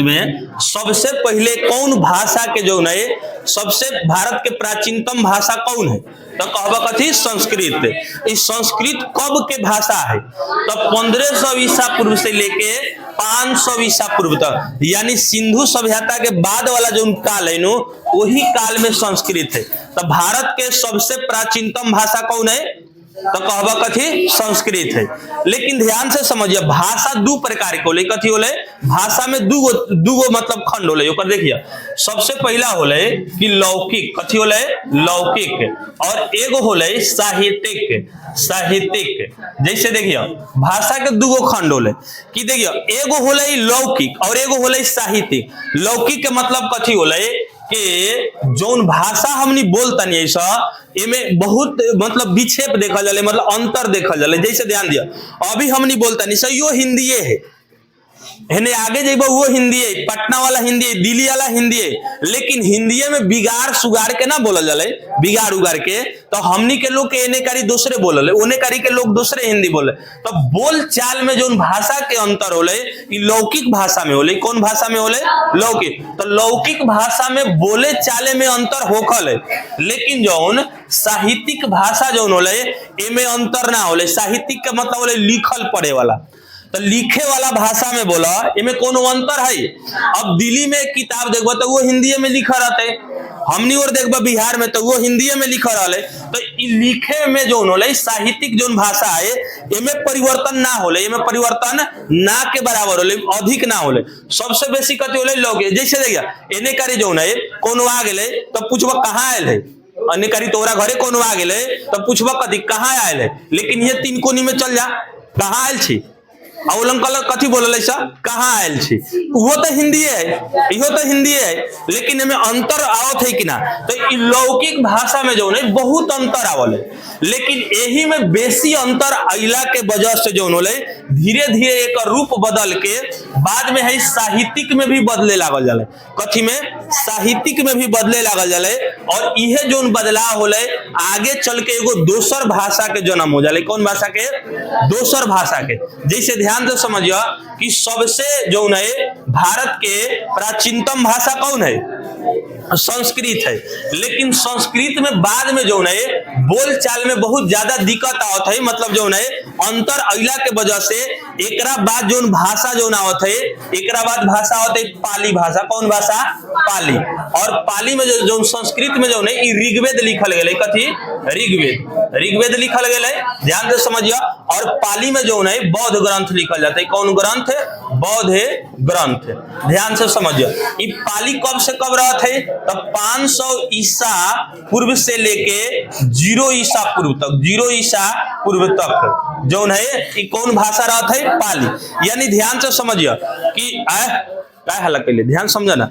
में सबसे पहले कौन भाषा के जो है सबसे भारत के प्राचीनतम भाषा कौन है? तो कहबा कथी? संस्कृत। इस संस्कृत कब के भाषा है? तो 1500 ईसा पूर्व से लेके 500 ईसा पूर्व तक, यानी सिंधु सभ्यता के बाद वाला जो काल है नो वही काल में संस्कृत है। तो भारत के सबसे प्राचीनतम भाषा कौन है? तो कहबा कथी? संस्कृत है। लेकिन ध्यान से समझिए भाषा दो प्रकार के होले। कथी होले? भाषा में दूगो मतलब खंड होले। ओकर देखिए सबसे पहला होले कि लौकिक। कथी होले? लौकिक। और एगो होले साहित्यिक। जैसे देखिए भाषा के दूगो खंड होले कि देखिए एगो होले लौकिक और एगो होले साहित्यिक। लौकिक के मतलब कथी होले कि जौन भाषा हमनी बोलतनी ऐसा इमे बहुत मतलब विक्षेप देखा जाले, मतलब अंतर देखा जाले। जैसे ध्यान दिया अभी हमनी बोलतनी सही यो हिंदी है, हेने आगे जेबो वो हिंदी है, पटना वाला हिंदी है, दिल्ली वाला हिंदी है। लेकिन हिंदी में बिगाड़ सुगाड़ के ना बोलल जाले, बिगाड़ उगाड़ के। तो हमनी के लोग के एने कारी दूसरे बोलल, ओने कारी के लोग दूसरे हिंदी बोले। तो बोल चाल में जो भाषा के अंतर होले ई लौकिक भाषा में होले। कौन भाषा में होले? लौकिक। तो लौकिक भाषा में बोले चाले में अंतर होखल है, लेकिन जौन साहित्यिक भाषा जौन होले एमे अंतर ना होले। साहित्यिक का मतलब होले लिखल पढ़े वाला। तो लिखे वाला भाषा में बोला इनमें कोनो अंतर है? अब दिल्ली में किताब देखबो तो वो हिंदी में लिखा रहते, हमनी और देखबो बिहार में तो वो हिंदी में लिखा रहले। तो लिखे में जो होले साहित्यिक जो भाषा है इनमें परिवर्तन ना होले, इनमें परिवर्तन ना के बराबर होले, अधिक ना होले। सबसे बेसी कथी होले? लोग। जैसे देखिए एने कारी जो है कोनो आ गेले तो पूछबो कहाँ आयल है, अन्य कारी तोरा घरे कोनो आ गेले तो पूछबो कथी कहाँ आयल है। लेकिन ये तीन कोनी में चल जा कहाँ आयल छी अवलंकल कथी बोलल ऐसा कहाँ आयल छी, वो तो हिंदी है, इहो तो हिंदी है। लेकिन इनमें अंतर आवत है कि ना? तो लौकिक भाषा में जो है बहुत अंतर आवल है, लेकिन यही में बेसी अंतर अइला के वजह से जो होले धीरे धीरे एक रूप बदल के बाद में है साहित्यिक में भी बदले लागल जाले। कथी में? साहित्यिक में भी बदले लागल जाले। और इहे जो बदलाव होले आगे चल के एगो दोसर भाषा के जन्म हो जाले। कौन भाषा के? दोसर भाषा के। जैसे ध्यान से समझिए कि सबसे जो है भारत के प्राचीनतम भाषा कौन है? संस्कृत है। लेकिन संस्कृत में बाद में जो है बोल चाल में बहुत ज्यादा दिक्कत आवत है, मतलब जो है अंतर अइला के वजह से एकरा बाद जो भाषा जो आवत है, एकरा बाद भाषा आवत है पाली भाषा। कौन भाषा? पाली। और पाली में जो संस्कृत में जो है ऋग्वेद लिखल गए, कथी? ऋग्वेद। ऋग्वेद लिखल गए, ध्यान से समझिए। और पाली में जो है बौद्ध ग्रंथ लिखल जाता है। कौन ग्रंथ है? बौद्ध ग्रंथ। ध्यान से समझिए। ये पाली कब से कब रहता है? तब 500 ईसा पूर्व से लेके 0 ईसा पूर्व तक, 0 ईसा पूर्व तक जो है ये कौन भाषा रहता है? पाली। यानी ध्यान से समझिए कि क्या हाल के लिए ध्यान समझा ना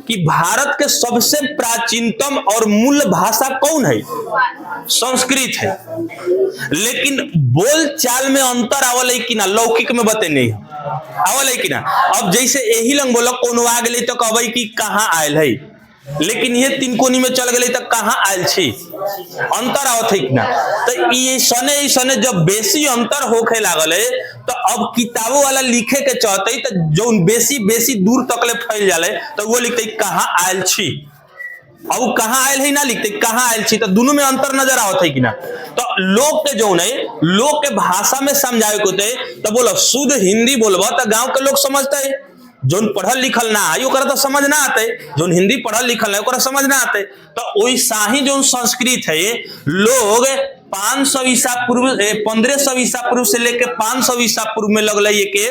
कि भारत के सबसे प्राचीनतम और मूल भाषा कौन है? संस्कृत है। लेकिन बोल चाल में अंतर आवल है कि ना? लौकिक में बते नहीं आवल है कि ना? अब जैसे यही लंग बोलो कोनो आ गए तो कहबै कि कहाँ आयल है, लेकिन ये तीन कोनी में चल गए तो कहाँ आयल छी, अंतर आवत है कि ना? तो ये सने जब बेसी अंतर होखे लागल है तो अब किताबों वाला लिखे के चाहते तो जो बेसी दूर तक ले फैल जाले तो वो लिखते कहाँ आयल छी। अब कहाँ आयल है ना लिखते कहाँ आयल छी, तो दोनों में अंतर नजर आवत है कि ना? तो लोग के जो है लोग के भाषा में समझावे को होते तो बोलो शुद्ध हिंदी बोलबा तो गांव के लोग समझते है। जोन पढ़ल लिखल ना है ओकरा तो समझ ना आते, जोन हिंदी पढ़ल लिखल है ओकरा समझ ना आते। तो वैसा ही जो संस्कृत है लोग 500 ईसा पूर्व 1500 ईसा पूर्व से लेके 500 ईसा पूर्व में लगल ये के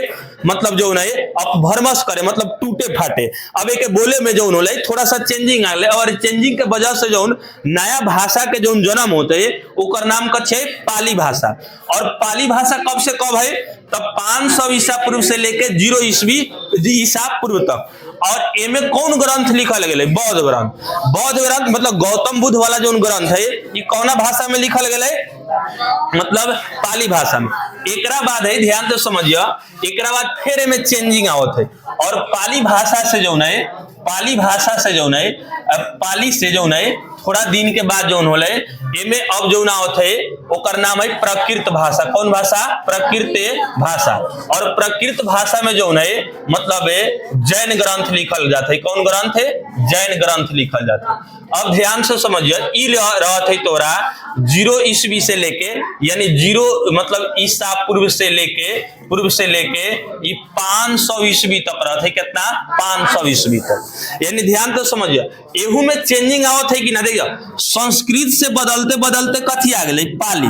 मतलब जो है अपभ्रंश करे, मतलब टूटे फाटे। अब एक बोले में जो है थोड़ा सा चेंजिंग आए और चेंजिंग के वजह से जो नया भाषा के जो जन्म होते है ओकर नाम का है पाली भाषा। और पाली भाषा कब से कब है? तब 500 ईसा पूर्व से लेके 0 ईसा पूर्व तक। और एमे कौन ग्रंथ लिखल गए? बौद्ध ग्रंथ। बौद्ध ग्रंथ मतलब गौतम बुद्ध वाला जो ग्रंथ है ये कौन भाषा में लिखल गए? मतलब पाली भाषा में। एकरा बाद है ध्यान से समझिए, एकरा बाद फिर में चेंजिंग आवत है। और पाली भाषा से जो है पाली से जो है थोड़ा दिन के बाद जो होले एमे अब जो ना होते ओकर नाम है प्राकृत भाषा। कौन भाषा? प्राकृत भाषा। और प्राकृत भाषा में जो है मतलब जैन ग्रंथ लिखल जाता है। कौन ग्रंथ है? जैन ग्रंथ लिखल जाता है। अब ध्यान से समझिए ई रहत है तोरा 0 ईस्वी से लेके यानी 0 मतलब ईसा पूर्व से लेके ये 500 ईस्वी तक रहता है। कितना? 500 ईस्वी तक। यानी ध्यान से समझिए एहू में चेंजिंग आवत है कि ना? देखिए संस्कृत से बदलते बदलते कथी आ गए? पाली।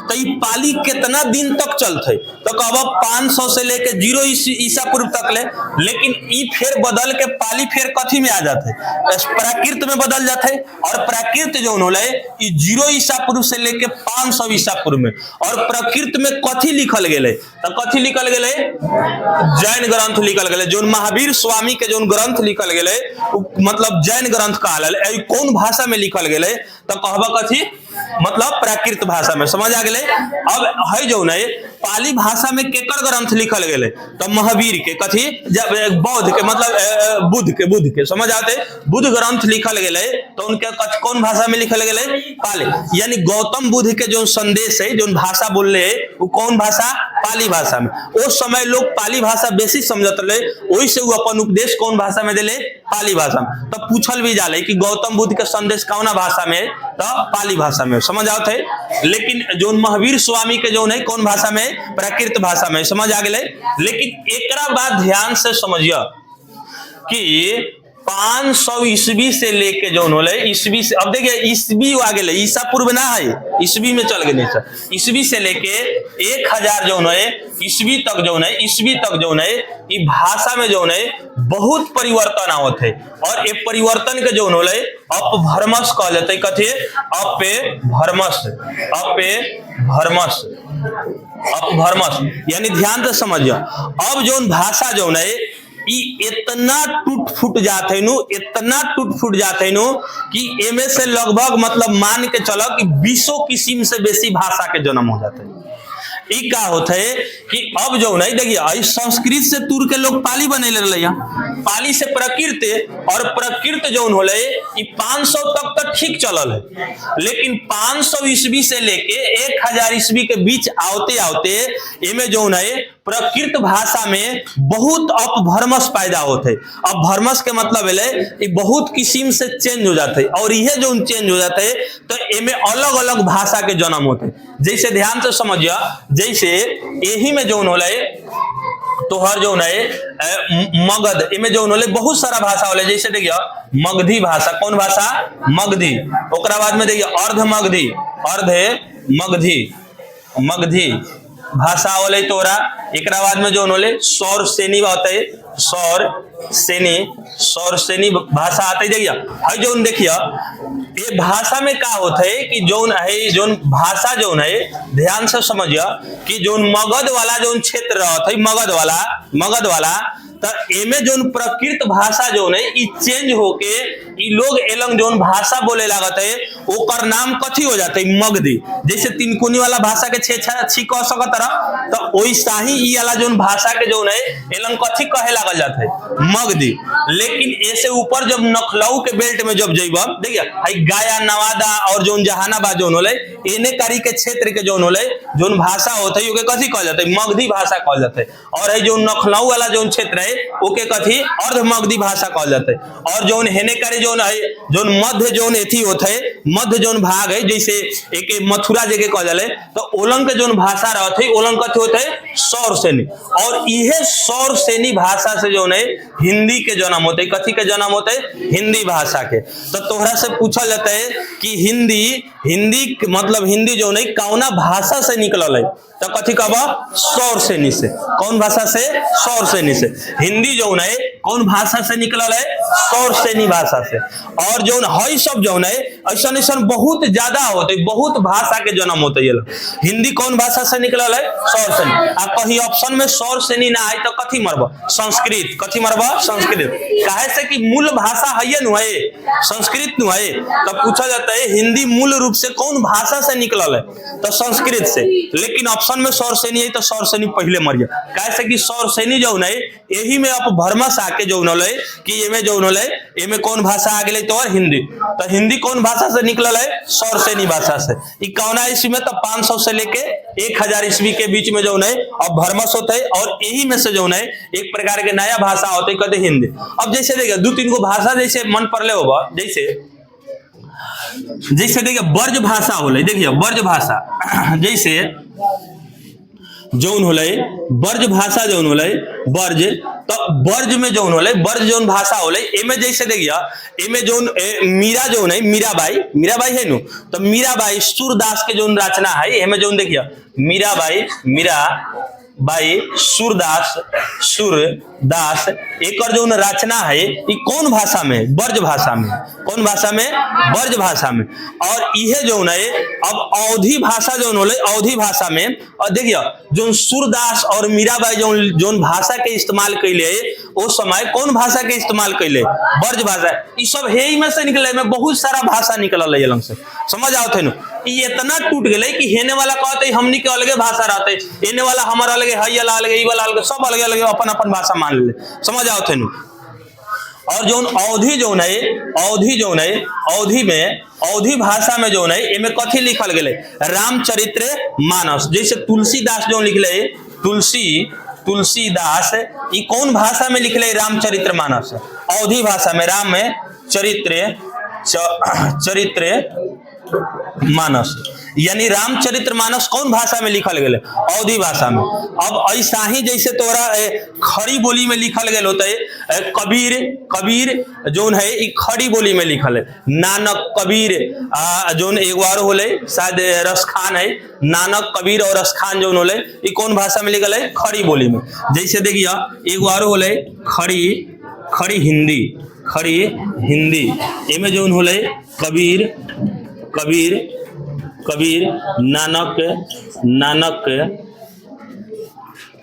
तो ये पाली कितना दिन तक चलते? तो कब 500 से लेके 0 ईसा पूर्व तक ले। लेकिन ई फिर बदल के पाली फिर कथी में आ जाते? प्राकृत में बदल जाते। और प्राकृत जो होले 0 ईसा पूर्व से लेके 500 ईसा पूर्व में। और प्राकृत में कथी लिखल गए? तो कथी लिखल गए? जैन ग्रंथ लिखल गए। जो महावीर स्वामी के जो ग्रंथ लिखल गए मतलब जैन ग्रंथ कहल। कौन भाषा में लिखल गए? तो कहबा कथी? मतलब प्राकृत भाषा में। समझ आ गए? अब है जो है पाली भाषा में केकर ग्रंथ लिखल गए? तो महावीर के कथी? जब बौद्ध के मतलब बुद्ध के समझ आते बुद्ध ग्रंथ लिखल गए तो उनके कौन भाषा में लिखल गए? पाली। यानी गौतम बुद्ध के जो संदेश है जो भाषा बोल रहे वो कौन भाषा? पाली भाषा में। उस समय लोग पाली भाषा बेसिक समझत रहे, वही से वो अपन उपदेश कौन भाषा में दिले? पाली भाषा में। तो पूछल भी जाले कि गौतम बुद्ध के संदेश कौन भाषा में? तो पाली भाषा में। समझ आवत है? लेकिन जो महावीर स्वामी के जो नहीं कौन भाषा में? प्राकृत भाषा में। समझ आ गए? लेकिन एकरा बाद ध्यान से समझिए कि 500 ईस्वी से लेके जो होले ईस्वी से अब देखिए ईस्वी आ गए ईसा पूर्व ना है ईस्वी में चल गए सर। ईस्वी से लेके 1000 जो है ईस्वी तक जो है ये भाषा में जो है बहुत परिवर्तन आवत है। और ये परिवर्तन के जो होले अपभ्रंश कह लेते। कथी? अपभ्रंश। यानी ध्यान से समझिए अब जो भाषा जो है इतना टूट फूट जाते नु कि एमे से लगभग मतलब मान के चलो कि 20 किस्म से बेसी भाषा के जन्म हो जाते हैं। ई का होता है कि अब जो नहीं देखिए संस्कृत से तुर के लोग पाली बने रहे, पाली से प्रकृत, और प्रकृत जो होले 500 तक तो ठीक चलल है, लेकिन 500 ईस्वी से लेके 1000 ईस्वी के बीच आते आते इमे जो है प्रकृत भाषा में बहुत अपभ्रमश पैदा होते है। अपभ्रमश के मतलब है बहुत किस्म से चेंज हो जाते है, और यह जो चेंज हो जाते है तो इमे अलग अलग भाषा के जन्म होते है। जैसे ध्यान से समझिए, जैसे यही में जो होले तोहर जो है मगध, इमें जो होले बहुत सारा भाषा होले। जैसे देखिए मगधी भाषा, कौन भाषा? मगधी। ओकरा बाद में देखिए अर्ध मगधी, मगधी भाषा होले तोरा। एकरा बाद में जो होले सौर सेनी होते है, सौर सेनी भाषा आते। देखिए जो देखिए ये भाषा में क्या होता है कि जोन है, जोन भाषा जो है ध्यान से समझिए कि जोन मगध वाला जोन क्षेत्र रहता है, मगध वाला तो एमे जोन प्रकृत भाषा जो है ई चेंज होके ई लोग एलंग जोन भाषा बोले लागत है ओकर नाम कथी हो जाता है? मगधी। जैसे तिनकुनी वाला भाषा के छी कह सकत रह, तो वैसा ही ई वाला जोन भाषा के जो है एलंग कथी कहे लागल जाता है? मगधी। लेकिन ऐसे ऊपर जब नखलऊ के बेल्ट में जब जइब, देखिए गया, नवादा और जोन जहानाबाद जोन होले एने कारी के क्षेत्र के जोन होले जोन भाषा होता है ओके कथी कहल जाता है? मगधी भाषा कहल जाता है। और है जो नखलऊ वाला जोन क्षेत्र है ओके कथी? अर्ध मगधी भाषा कहल जाता है। और जोन हेने कारी जोन है, जोन मध्य जोन एथी होता है, मध्य जोन भाग है, जैसे एक मथुरा जगह कहल जाले तो ओलंग के जोन भाषा रहते है ओलंग कथी होता है? सौर सेनी। और यह सौर सेनी भाषा से जो है हिंदी के जन्म होते है। कथी के जन्म होते है? हिंदी भाषा के। तो तोहरा से पूछा जाता है कि हिंदी मतलब हिंदी जो है कौना भाषा से निकलल है? तो कथी कहब? सौर सेनी से। कौन भाषा से? सौर सेनी से। हिंदी जो है कौन भाषा से निकलल है? सौर सेनी भाषा से। और जो है सब जो है ऐसा बहुत ज्यादा होते, बहुत भाषा के जन्म होते है। हिंदी कौन भाषा से निकलल है? सौर सेनी। आ कहीं ऑप्शन में सौर सेनी ना आए तो कथी मरब? संस्कृत। कथी मरब? संस्कृत। काहे से कि मूल भाषा है नु है संस्कृत नु है। तो पूछा जाता है हिंदी मूल रूप से कौन भाषा से निकलल है? तो संस्कृत से। लेकिन ऑप्शन में सौर सेनी है तो सौर सेनी पहले मर गया। काहे से कि सौर सेनी जो है यही में अपभ्रमश आके जो होले कि एमे जो होले एमे कौन भाषा आ गेले? तो हिंदी। तो हिंदी कौन भाषा से निकलल है? सौर सेनी भाषा से। ई कौना ईस्वी में? तो 500 से लेके 1000 ईस्वी के बीच में जो है अपभ्रमश होता है, और यही में से जो है एक प्रकार के नया भाषा होते कहते हिंदी। अब जैसे देखिए 2-3 गो भाषा जैसे मन पड़ले होगा, जैसे देखिए ब्रज भाषा होले। देखिए ब्रज भाषा जैसे जौन होले ब्रज भाषा जौन होले ब्रज, तो ब्रज में जौन होले ब्रज जौन भाषा होले एमे जैसे देखिए एमे जौन मीरा जौन है मीराबाई है नु, तो मीराबाई सूरदास के जौन रचना है एमे जौन देखिए मीराबाई सूरदास एक जो रचना है ये कौन भाषा में? ब्रज भाषा में। कौन भाषा में? ब्रज भाषा में। और यह जो है अब अवधी भाषा जो होले अवधी भाषा में, और देखिए जो सूरदास और मीराबाई जो भाषा के इस्तेमाल कैले उस समय कौन भाषा के इस्तेमाल कैले? ब्रज भाषा। ये सब है में से निकले में बहुत सारा भाषा निकल है से। समझ आओ थे ये इतना टूट गए कि हेने वाला कहते हमनी के अलगे भाषा रहते, एने वाला हमारा अलगे, हई वाला अलगे, ई वाला अलगे, सब अलगे अलगे अपन अपन भाषा मान ले। समझ आओ थे। और जो अवधी जो है अवधी भाषा में जो है इमे कथी लिखल गए? रामचरित्र मानस। जैसे तुलसीदास जो लिखले तुलसीदास ये कौन भाषा में लिखले? रामचरित्र मानस। अवधी भाषा में राम में चरित्र मानस, यानी रामचरित्र मानस कौन भाषा में लिखल गए? अवधी भाषा में। अब ऐसा ही जैसे तोरा खड़ी बोली में लिखल गए होते कबीर जो है खड़ी बोली में लिखल है। नानक कबीर जो एगो और होले शायद रसखान है, नानक कबीर और रसखान जो होले ये कौन भाषा में लिखल है? खड़ी बोली में। जैसे देखिए एगो और होले खड़ी हिंदी एमे जो होले कबीर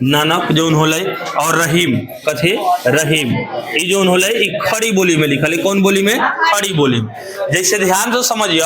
नानक जो होले और रहीम ये जो होले खड़ी बोली में लिखल है। कौन बोली में? खड़ी बोली में। जैसे ध्यान से समझिए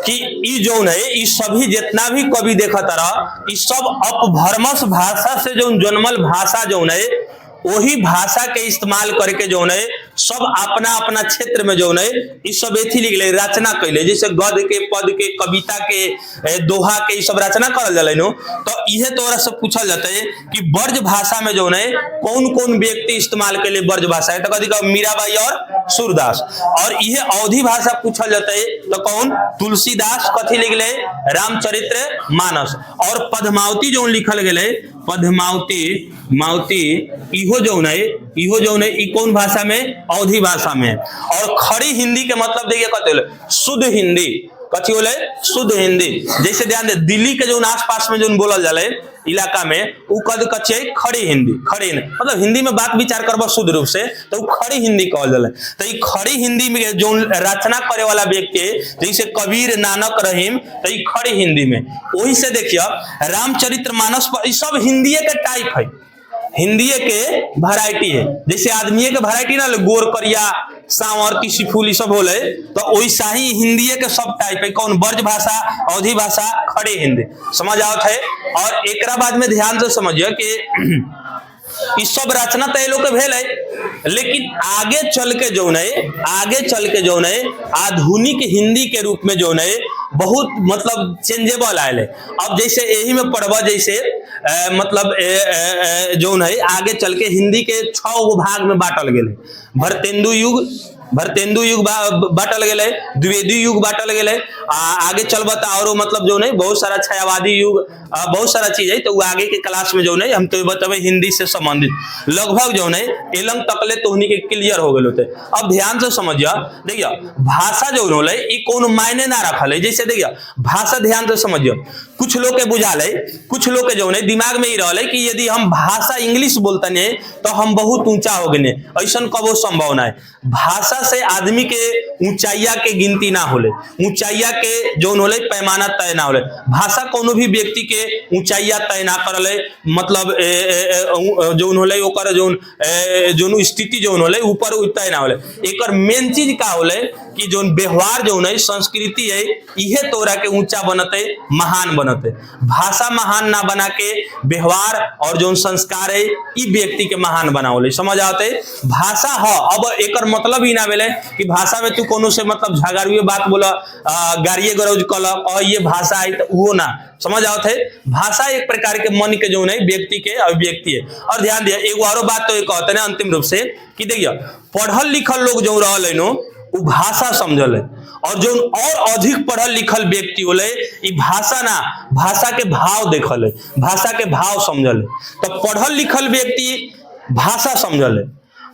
कि ई जौन है ई सभी जितना भी कवि देखा तरह ई सब अपभ्रंश भाषा से जो जन्मल भाषा जौन है वही भाषा के इस्तेमाल करके जौन है सब अपना अपना क्षेत्र में जौन है ई सब एथी लिख ले रचना कैले, जैसे गद के, पद के, कविता के, दोहा के ई सब रचना करल जले नो। तो इहे तोरा से पूछल जाता है कि ब्रज भाषा में जौन है कौन कौन व्यक्ति इस्तेमाल के लिए ब्रज भाषा है, तो कभी कभी मीराबाई और सूरदास। और इहे अवधी भाषा पूछल जाता है तो कौन, तुलसीदास कथी लिख ले, रामचरित्र मानस। और पद्मावती जो लिखल गए पद्मावती मावती इहो जौन है ई कौन भाषा में, अवधी भाषा में। और खड़ी हिंदी के मतलब देखिए कथी होले, शुद्ध हिंदी, कथी होले, शुद्ध हिंदी। जैसे ध्यान दे दिल्ली के जो आसपास में जो बोलल जाले इलाका में उ कद कच्चे खड़ी हिंदी, खड़ी नहीं मतलब हिंदी में बात विचार करबो शुद्ध रूप से तो खड़ी हिंदी कहल जाले। तो ई खड़ी हिंदी में जो रचना करे वाला व्यक्ति जैसे कबीर, नानक, रहीम, तो ई खड़ी हिंदी में। वही से देखिए रामचरित्र मानस पर ई सब हिंदी के टाइप है, हिंदी के वैरायटी है। जैसे आदमी के वैरायटी ना गोर, करिया, सांवर, किसी फूल सब होले तो वैसा ही हिंदी के सब टाइप है। कौन, ब्रज भाषा, अवधी भाषा, खड़ी हिंदी, समझ आवत है। और एक बाद में ध्यान से समझिए कि इस सब रचना तो ये लोग के भेल है, लेकिन आगे चल के जौन है आधुनिक हिंदी के रूप में जौन है बहुत मतलब चेंजेबल आयल है। अब जैसे यही में पढ़वा जैसे मतलब जौन है आगे चल के हिंदी के 6 भाग में बांटल गए, भरतेंदु युग बांटल गए, द्विवेदी युग बांटल गए, आगे चलबा और मतलब जो है बहुत सारा छायावादी युग, बहुत सारा चीज है। तो वो आगे के क्लास में जो है हम तो बतावे हिंदी से संबंधित लगभग जो है एलंग तकले तोहनी के क्लियर हो गए होते। अब ध्यान से समझिए, देखिए भाषा जो होले ई कौन मायने ना रखल है। जैसे देखिए भाषा ध्यान से समझिए, कुछ लोग के बुझाल है, कुछ लोग के जो है दिमाग में ही रहल है कि यदि हम भाषा इंग्लिश बोलते तो हम बहुत ऊंचा हो गए, ऐसा कबो संभावना है। भाषा से आदमी के ऊंचाइया के गिनती ना होले, ऊंचाइया के जो होले पैमाना तय ना होले। भाषा कोनो भी व्यक्ति के ऊंचाइया तय ना करले, मतलब जो होले ओकर जो स्थिति जो होले ऊपर तय ना होले। एकर मेन चीज का होले कि जो व्यवहार जो है संस्कृति है इहे तोरा के ऊंचा बनते, महान बनते। भाषा महान ना बना के व्यवहार और जो संस्कार है ई व्यक्ति के महान बनाओले, समझ आते। भाषा है अब एकर मतलब ही ना भेले कि भाषा में तू कोनो से मतलब झगड़ुए बात बोला, गाड़िए गरौज कल ये भाषा है तो वो ना, समझ आवत है। भाषा एक प्रकार के मन के जो है व्यक्ति के अभिव्यक्ति है। और ध्यान दिया एगो और बात तो कहते हैं अंतिम रूप से कि देखिए पढ़ल लिखल लोग जो रहल नो वो भाषा समझल है, और जो और अधिक पढ़ल लिखल व्यक्ति होले ई भाषा ना, भाषा के भाव देखल है, भाषा के भाव समझल है। तो पढ़ल लिखल व्यक्ति भाषा समझल है,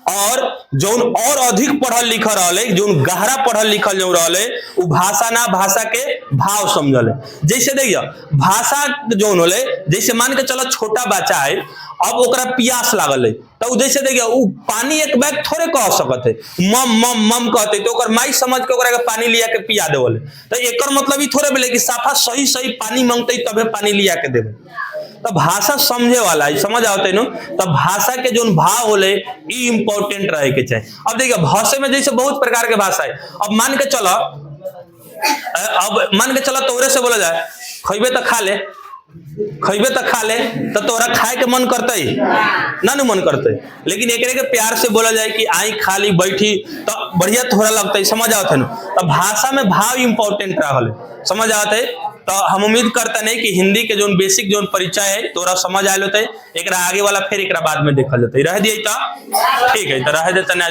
और जो और अधिक पढ़ल लिखल रहले, जो गहरा पढ़ल लिखल जो रहले वो भाषा ना, भाषा के भाव समझल है। जैसे देखिए भाषा जो होले, जैसे मान के चलो छोटा बच्चा है, अब ओकरा प्यास लागल है तो जैसे देखिए वो पानी एक बैग थोड़े कह सकते है, मम मम मम कहते तो ओकर माई समझ के ओकरा के पानी लिया के पिया देवले। तो एकर मतलब ही थोड़े बोले कि साफा सही सही पानी मांगते तबे पानी लिया के देवे। तो भाषा समझे वाला है, समझ आवते नो। तो भाषा के जो भाव होले ई इम्पोर्टेंट रहे के चाहिए। अब देखिए भाषा में जैसे बहुत प्रकार के भाषा है। अब मान के चलो तोरे से बोला जाए खइबे तो खा ले, खइबे तो खा ले, तो तोरा खाए के मन करते ना मन करते, लेकिन एक के प्यार से बोला जाए कि आई खाली बैठी तो बढ़िया थोड़ा लगता है, समझ आवत है ना। तो भाषा में भाव इंपॉर्टेंट रहल, समझ आवत है। तो हम उम्मीद करते नहीं कि हिंदी के जो बेसिक जो परिचय है तोरा समझ आयल होते, एक आगे वाला फिर एक बाद में देखल जाते। रह दिए तो ठीक है, तो रह देते ना।